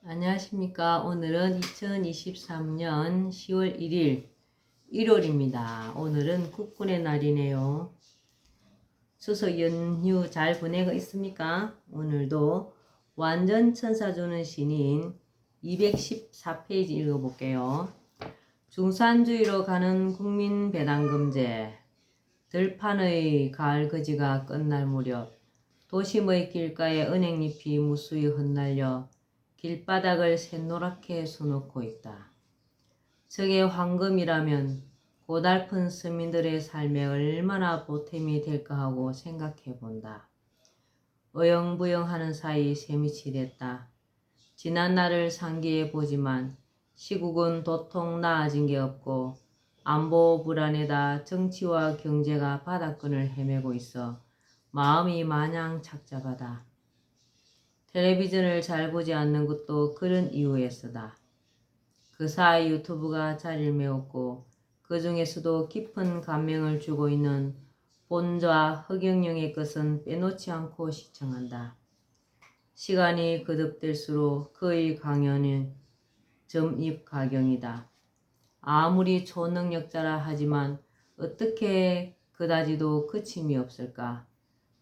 안녕하십니까. 오늘은 2023년 10월 1일 일요일입니다. 오늘은 국군의 날이네요. 추석 연휴 잘 보내고 있습니까? 오늘도 완전 천사 주는 신인 214페이지 읽어볼게요. 중산주의로 가는 국민배당금제, 들판의 가을 거지가 끝날 무렵 도심의 길가에 은행잎이 무수히 흩날려 길바닥을 샛노랗게 수놓고 있다. 저게 황금이라면 고달픈 서민들의 삶에 얼마나 보탬이 될까 하고 생각해 본다. 어영부영하는 사이 새밑이 됐다. 지난 날을 상기해 보지만 시국은 도통 나아진 게 없고 안보 불안에다 정치와 경제가 바닥권을 헤매고 있어 마음이 마냥 착잡하다. 텔레비전을 잘 보지 않는 것도 그런 이유에서다. 그 사이 유튜브가 자리를 메웠고 그 중에서도 깊은 감명을 주고 있는 본좌 허경영의 것은 빼놓지 않고 시청한다. 시간이 거듭될수록 그의 강연은 점입가경이다. 아무리 초능력자라 하지만 어떻게 그다지도 그침이 없을까?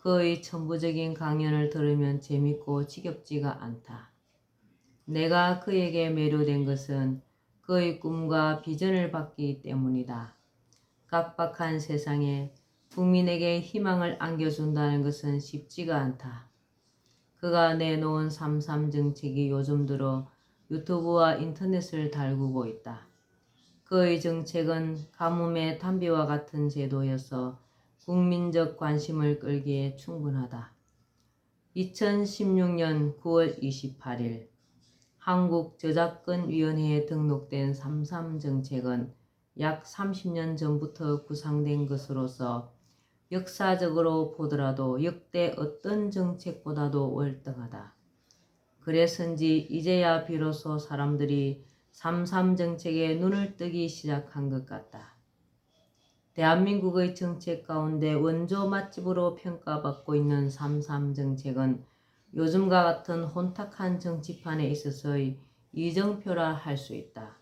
그의 천부적인 강연을 들으면 재밌고 지겹지가 않다. 내가 그에게 매료된 것은 그의 꿈과 비전을 받기 때문이다. 각박한 세상에 국민에게 희망을 안겨준다는 것은 쉽지가 않다. 그가 내놓은 3.3 정책이 요즘 들어 유튜브와 인터넷을 달구고 있다. 그의 정책은 가뭄의 담비와 같은 제도여서 국민적 관심을 끌기에 충분하다. 2016년 9월 28일 한국저작권위원회에 등록된 3.3 정책은 약 30년 전부터 구상된 것으로서 역사적으로 보더라도 역대 어떤 정책보다도 월등하다. 그래서인지 이제야 비로소 사람들이 3.3 정책에 눈을 뜨기 시작한 것 같다. 대한민국의 정책 가운데 원조 맛집으로 평가받고 있는 3.3 정책은 요즘과 같은 혼탁한 정치판에 있어서의 이정표라 할 수 있다.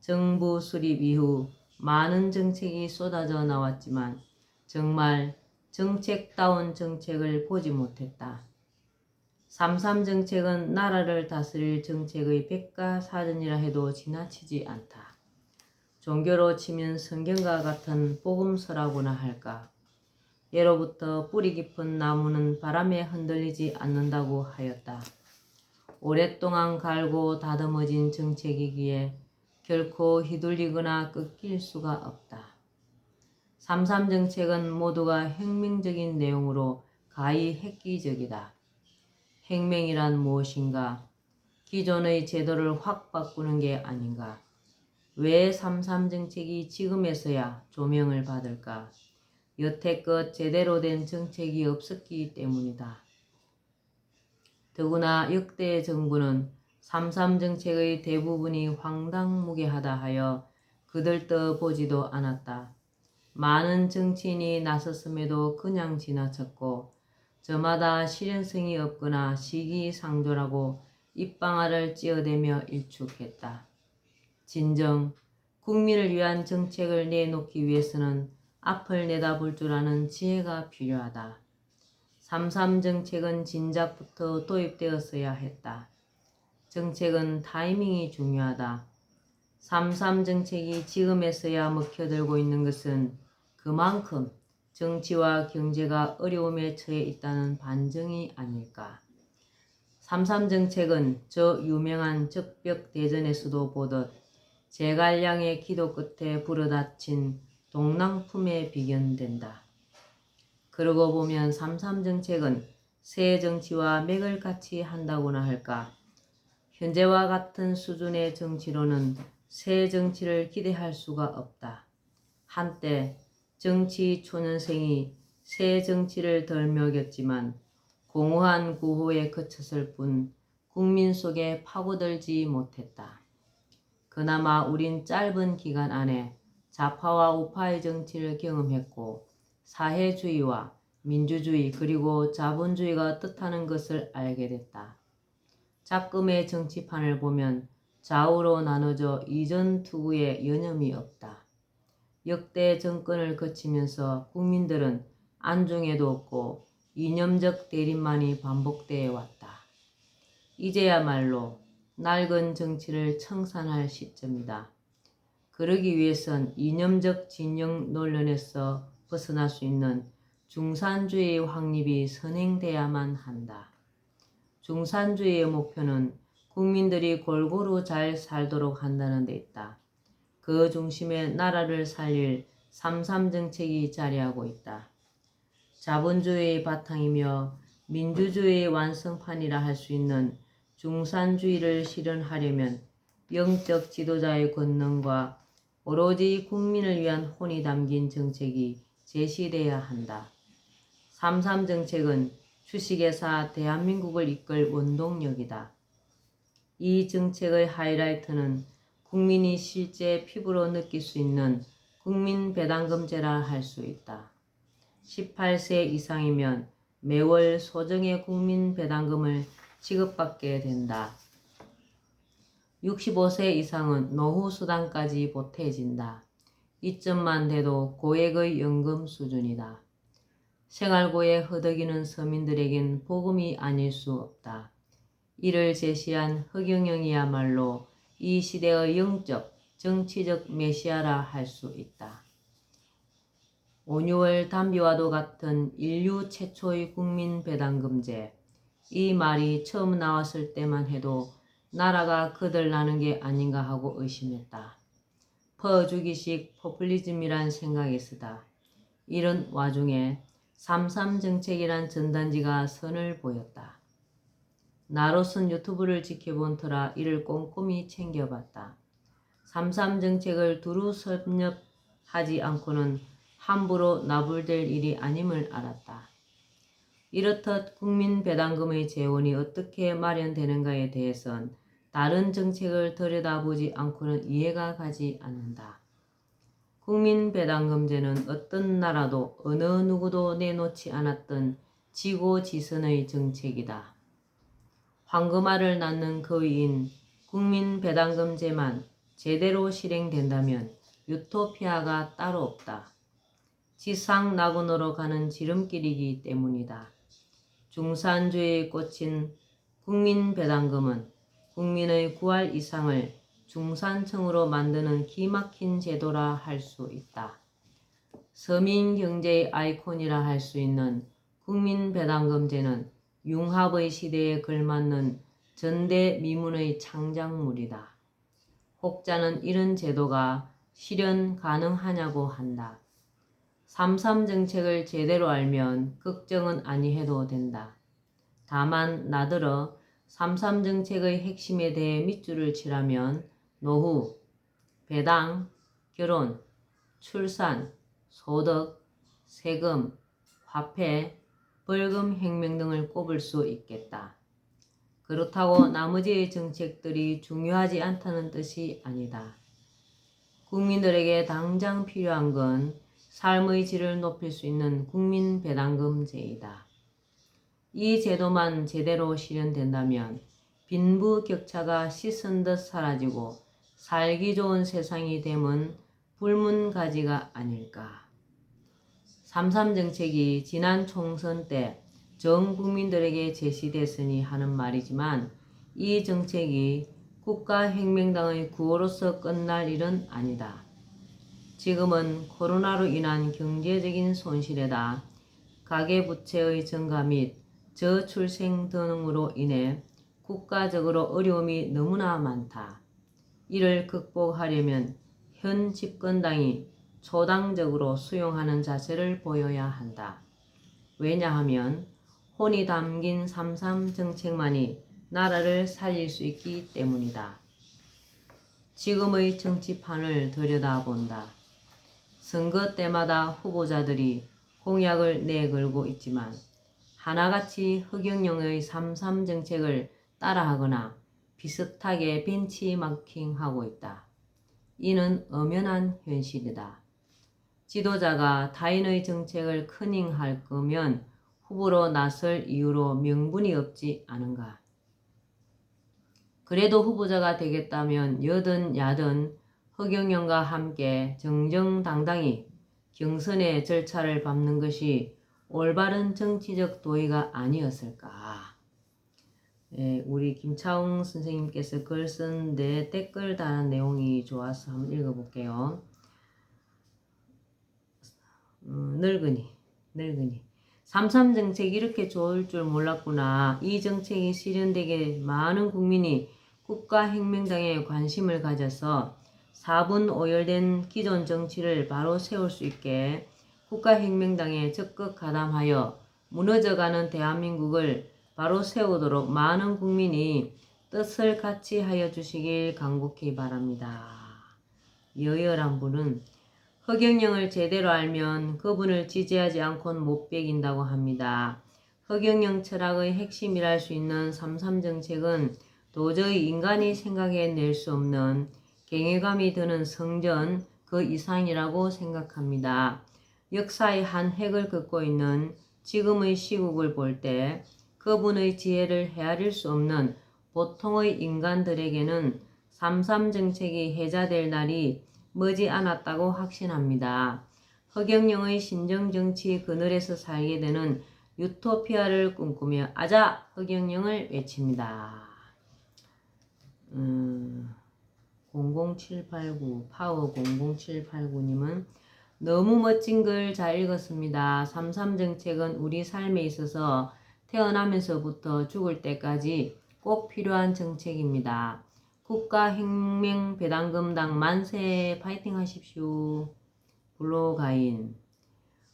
정부 수립 이후 많은 정책이 쏟아져 나왔지만 정말 정책다운 정책을 보지 못했다. 3.3 정책은 나라를 다스릴 정책의 백과사전이라 해도 지나치지 않다. 종교로 치면 성경과 같은 복음서라고나 할까. 예로부터 뿌리 깊은 나무는 바람에 흔들리지 않는다고 하였다. 오랫동안 갈고 다듬어진 정책이기에 결코 휘둘리거나 꺾일 수가 없다. 3.3 정책은 모두가 혁명적인 내용으로 가히 획기적이다. 혁명이란 무엇인가? 기존의 제도를 확 바꾸는 게 아닌가? 왜 3.3 정책이 지금에서야 조명을 받을까? 여태껏 제대로 된 정책이 없었기 때문이다. 더구나 역대 정부는 3.3 정책의 대부분이 황당무계하다 하여 거들떠보지도 않았다. 많은 정치인이 나섰음에도 그냥 지나쳤고 저마다 실현성이 없거나 시기상조라고 입방아를 찧어대며 일축했다. 진정 국민을 위한 정책을 내놓기 위해서는 앞을 내다볼 줄 아는 지혜가 필요하다. 3.3 정책은 진작부터 도입되었어야 했다. 정책은 타이밍이 중요하다. 3.3 정책이 지금에서야 먹혀들고 있는 것은 그만큼 정치와 경제가 어려움에 처해 있다는 반증이 아닐까. 3.3 정책은 저 유명한 적벽대전에서도 보듯 제갈량의 기도 끝에 불어닥친 동랑품에 비견된다. 그러고 보면 3.3 정책은 새 정치와 맥을 같이 한다고나 할까. 현재와 같은 수준의 정치로는 새 정치를 기대할 수가 없다. 한때 정치 초년생이 새 정치를 덜 먹였지만 공허한 구호에 그쳤을 뿐 국민 속에 파고들지 못했다. 그나마 우린 짧은 기간 안에 좌파와 우파의 정치를 경험했고 사회주의와 민주주의 그리고 자본주의가 뜻하는 것을 알게 됐다. 작금의 정치판을 보면 좌우로 나눠져 이전 투구에 여념이 없다. 역대 정권을 거치면서 국민들은 안중에도 없고 이념적 대립만이 반복되어 왔다. 이제야말로 낡은 정치를 청산할 시점이다. 그러기 위해선 이념적 진영 논란에서 벗어날 수 있는 중산주의의 확립이 선행돼야만 한다. 중산주의의 목표는 국민들이 골고루 잘 살도록 한다는 데 있다. 그 중심에 나라를 살릴 삼삼 정책이 자리하고 있다. 자본주의의 바탕이며 민주주의의 완성판이라 할 수 있는 중산주의를 실현하려면 영적 지도자의 권능과 오로지 국민을 위한 혼이 담긴 정책이 제시돼야 한다. 삼삼 정책은 주식회사 대한민국을 이끌 원동력이다. 이 정책의 하이라이트는 국민이 실제 피부로 느낄 수 있는 국민배당금제라 할 수 있다. 18세 이상이면 매월 소정의 국민배당금을 지급받게 된다. 65세 이상은 노후수당까지 보태진다. 이점만 돼도 고액의 연금 수준이다. 생활고에 허덕이는 서민들에겐 복음이 아닐 수 없다. 이를 제시한 허경영이야말로 이 시대의 영적, 정치적 메시아라 할 수 있다. 온유월 담비와도 같은 인류 최초의 국민배당금제. 이 말이 처음 나왔을 때만 해도 나라가 거덜나는 게 아닌가 하고 의심했다. 퍼주기식 포퓰리즘이란 생각이 쓰다. 이런 와중에 삼삼 정책이란 전단지가 선을 보였다. 나로선 유튜브를 지켜본 터라 이를 꼼꼼히 챙겨봤다. 삼삼 정책을 두루 섭렵하지 않고는 함부로 나불될 일이 아님을 알았다. 이렇듯 국민배당금의 재원이 어떻게 마련되는가에 대해선 다른 정책을 들여다보지 않고는 이해가 가지 않는다. 국민배당금제는 어떤 나라도 어느 누구도 내놓지 않았던 지고지선의 정책이다. 황금알을 낳는 거위인 국민배당금제만 제대로 실행된다면 유토피아가 따로 없다. 지상낙원으로 가는 지름길이기 때문이다. 중산주의에 꽂힌 국민배당금은 국민의 9할 이상을 중산층으로 만드는 기막힌 제도라 할 수 있다. 서민경제의 아이콘이라 할 수 있는 국민배당금제는 융합의 시대에 걸맞는 전대미문의 창작물이다. 혹자는 이런 제도가 실현 가능하냐고 한다. 삼삼 정책을 제대로 알면 걱정은 아니해도 된다. 다만 나더러 삼삼 정책의 핵심에 대해 밑줄을 치라면 노후, 배당, 결혼, 출산, 소득, 세금, 화폐, 벌금 혁명 등을 꼽을 수 있겠다. 그렇다고 나머지의 정책들이 중요하지 않다는 뜻이 아니다. 국민들에게 당장 필요한 건 삶의 질을 높일 수 있는 국민배당금제이다. 이 제도만 제대로 실현된다면 빈부격차가 씻은 듯 사라지고 살기 좋은 세상이 됨은 불문가지가 아닐까. 삼삼 정책이 지난 총선 때 전 국민들에게 제시됐으니 하는 말이지만 이 정책이 국가혁명당의 구호로서 끝날 일은 아니다. 지금은 코로나로 인한 경제적인 손실에다 가계부채의 증가 및 저출생 등으로 인해 국가적으로 어려움이 너무나 많다. 이를 극복하려면 현 집권당이 초당적으로 수용하는 자세를 보여야 한다. 왜냐하면 혼이 담긴 삼삼 정책만이 나라를 살릴 수 있기 때문이다. 지금의 정치판을 들여다본다. 선거 때마다 후보자들이 공약을 내걸고 있지만 하나같이 허경영의 삼삼 정책을 따라하거나 비슷하게 벤치마킹하고 있다. 이는 엄연한 현실이다. 지도자가 타인의 정책을 커닝할 거면 후보로 나설 이유로 명분이 없지 않은가. 그래도 후보자가 되겠다면 여든 야든 허경영과 함께 정정당당히 경선의 절차를 밟는 것이 올바른 정치적 도의가 아니었을까. 예, 우리 김차웅 선생님께서 글 썼는데 댓글 달한 내용이 좋아서 한번 읽어볼게요. 늙은이. 3.3 정책이 이렇게 좋을 줄 몰랐구나. 이 정책이 실현되게 많은 국민이 국가혁명당에 관심을 가져서 4분 오열된 기존 정치를 바로 세울 수 있게 국가혁명당에 적극 가담하여 무너져가는 대한민국을 바로 세우도록 많은 국민이 뜻을 같이 하여 주시길 간곡히 바랍니다. 여열한 분은 허경영을 제대로 알면 그분을 지지하지 않고는 못 베긴다고 합니다. 허경영 철학의 핵심이랄 수 있는 3.3 정책은 도저히 인간이 생각해낼 수 없는 경외감이 드는 성전 그 이상이라고 생각합니다. 역사의 한 획을 긋고 있는 지금의 시국을 볼 때 그분의 지혜를 헤아릴 수 없는 보통의 인간들에게는 3.3 정책이 해자될 날이 머지 않았다고 확신합니다. 허경영의 신정정치 그늘에서 살게 되는 유토피아를 꿈꾸며 아자 허경영을 외칩니다. 00789 파워 00789님은 너무 멋진 글 잘 읽었습니다. 3.3 정책은 우리 삶에 있어서 태어나면서부터 죽을 때까지 꼭 필요한 정책입니다. 국가혁명배당금당 만세 파이팅 하십시오. 블로가인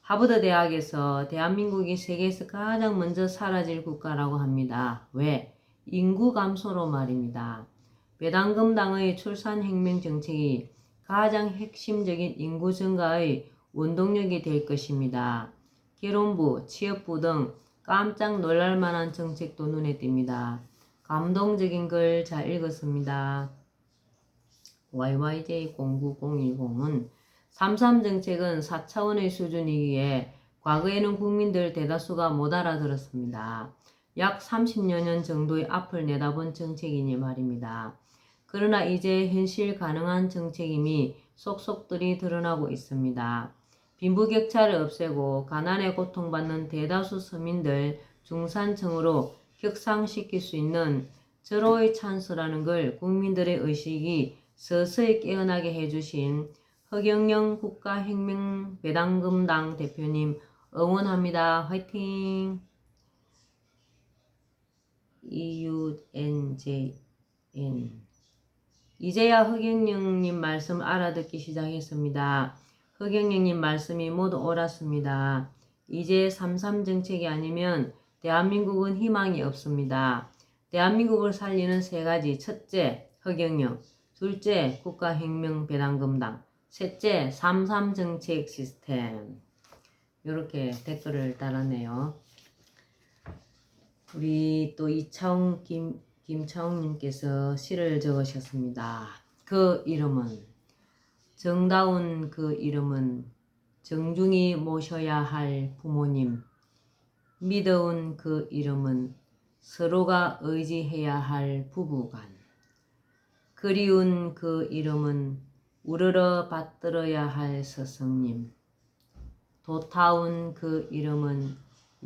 하버드 대학에서 대한민국이 세계에서 가장 먼저 사라질 국가라고 합니다. 왜? 인구 감소로 말입니다. 배당금당의 출산혁명 정책이 가장 핵심적인 인구 증가의 원동력이 될 것입니다. 결혼부, 취업부 등 깜짝 놀랄만한 정책도 눈에 띕니다. 감동적인 글 잘 읽었습니다. YYJ09010은 3.3 정책은 4차원의 수준이기에 과거에는 국민들 대다수가 못 알아들었습니다. 약 30여 년 정도의 앞을 내다본 정책이니 말입니다. 그러나 이제 현실 가능한 정책임이 속속들이 드러나고 있습니다. 빈부격차를 없애고 가난에 고통받는 대다수 서민들 중산층으로 격상시킬 수 있는 절호의 찬스라는 걸 국민들의 의식이 서서히 깨어나게 해주신 허경영 국가혁명배당금당 대표님 응원합니다. 화이팅! EUNJN 이제야 허경영님 말씀 알아듣기 시작했습니다. 허경영님 말씀이 모두 옳았습니다. 이제 3.3 정책이 아니면 대한민국은 희망이 없습니다. 대한민국을 살리는 세 가지. 첫째, 허경영. 둘째, 국가혁명배당금당. 셋째, 3.3 정책 시스템. 이렇게 댓글을 달았네요. 우리 또 김차웅님께서 시를 적으셨습니다. 그 이름은 정다운 그 이름은 정중히 모셔야 할 부모님. 믿어온 그 이름은 서로가 의지해야 할 부부간. 그리운 그 이름은 우러러 받들어야 할 스승님. 도타운 그 이름은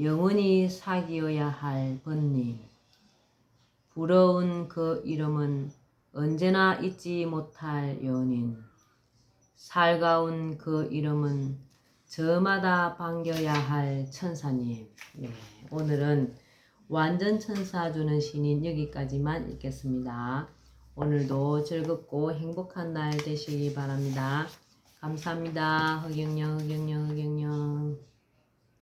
영원히 사귀어야 할 번님. 부러운 그 이름은 언제나 잊지 못할 연인. 살가운 그 이름은 저마다 반겨야 할 천사님. 네, 오늘은 완전 천사 주는 신인 여기까지만 읽겠습니다. 오늘도 즐겁고 행복한 날 되시기 바랍니다. 감사합니다. 허경영.